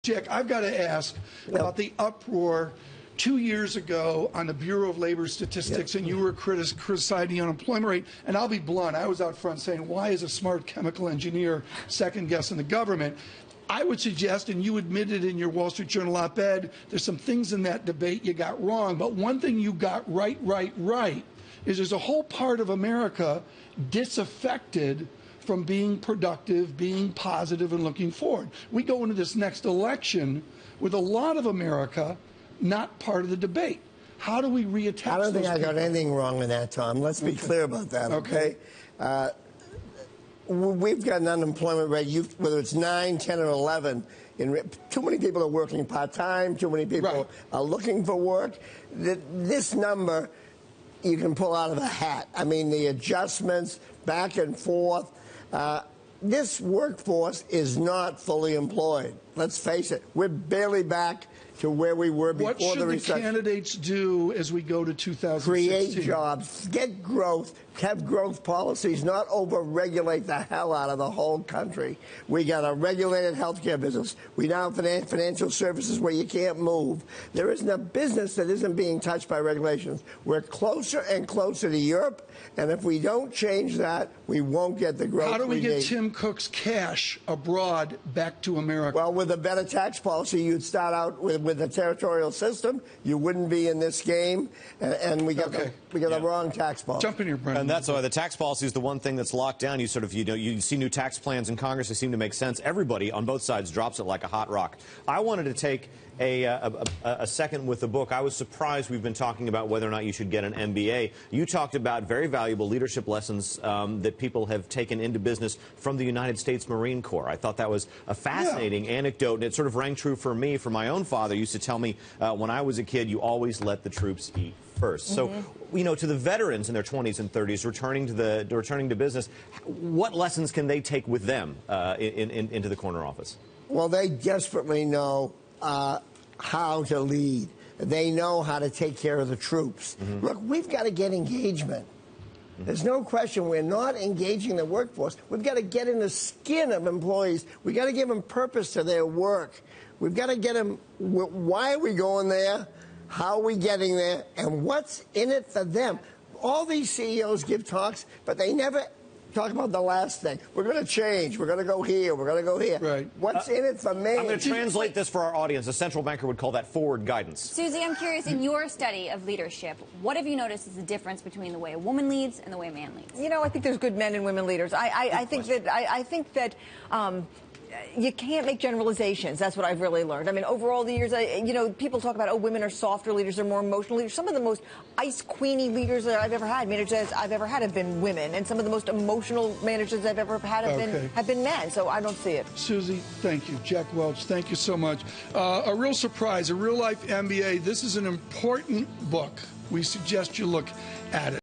Jack, I've got to ask about the uproar 2 years ago on the Bureau of Labor Statistics, and you were criticizing the unemployment rate. And I'll be blunt, I was out front saying, why is a smart chemical engineer second-guessing the government? I would suggest, and you admitted in your Wall Street Journal op-ed, there's some things in that debate you got wrong. But one thing you got right is there's a whole part of America disaffected from being productive, being positive, and looking forward. We go into this next election with a lot of America not part of the debate. How do we reattach I don't think I got people? anything wrong in that, Tom. Let's be clear about that, okay? We've got an unemployment rate, whether it's 9, 10, or 11. Too many people are working part-time. Too many people are looking for work. This number you can pull out of a hat. I mean, the adjustments back and forth. This workforce is not fully employed. Let's face it. We're barely back to where we were before the recession. What should the candidates do as we go to 2016? Create jobs, get growth, have growth policies, not over-regulate the hell out of the whole country. We got a regulated healthcare business. We now have financial services where you can't move. There isn't a business that isn't being touched by regulations. We're closer and closer to Europe, and if we don't change that, we won't get the growth we need. How do we get Tim Cook's cash abroad back to America? Well, with a better tax policy, you'd start out with a territorial system. You wouldn't be in this game, and we got the wrong tax policy. Jump in here, Brendan. And that's why the tax policy is the one thing that's locked down. You see new tax plans in Congress. They seem to make sense. Everybody on both sides drops it like a hot rock. I wanted to take a second with the book. I was surprised we've been talking about whether or not you should get an MBA. You talked about very valuable leadership lessons that people have taken into business from the United States Marine Corps. I thought that was a fascinating anecdote, and it sort of rang true for me. For my own father used to tell me when I was a kid, you always let the troops eat first. So, to the veterans in their 20s and 30s returning to business, what lessons can they take with them into the corner office? Well, they desperately know how to lead. They know how to take care of the troops. Look, we've got to get engagement. There's no question we're not engaging the workforce. We've got to get in the skin of employees. We've got to give them purpose to their work. We've got to get them, why are we going there? How are we getting there? And what's in it for them? All these CEOs give talks, but they never talk about the last thing. We're going to change. We're going to go here. We're going to go here. Right. What's in it for me? I'm going to translate this for our audience. A central banker would call that forward guidance. Suzy, I'm curious, in your study of leadership, what have you noticed is the difference between the way a woman leads and the way a man leads? I think there's good men and women leaders. I think that you can't make generalizations. That's what I've really learned. I mean, over all the years, people talk about, women are softer leaders, they're more emotional leaders. Some of the most ice queeny leaders that I've ever had, managers I've ever had, have been women, and some of the most emotional managers I've ever had have been men. So I don't see it. Suzy, thank you. Jack Welch, thank you so much. A real surprise, a real-life MBA. This is an important book. We suggest you look at it.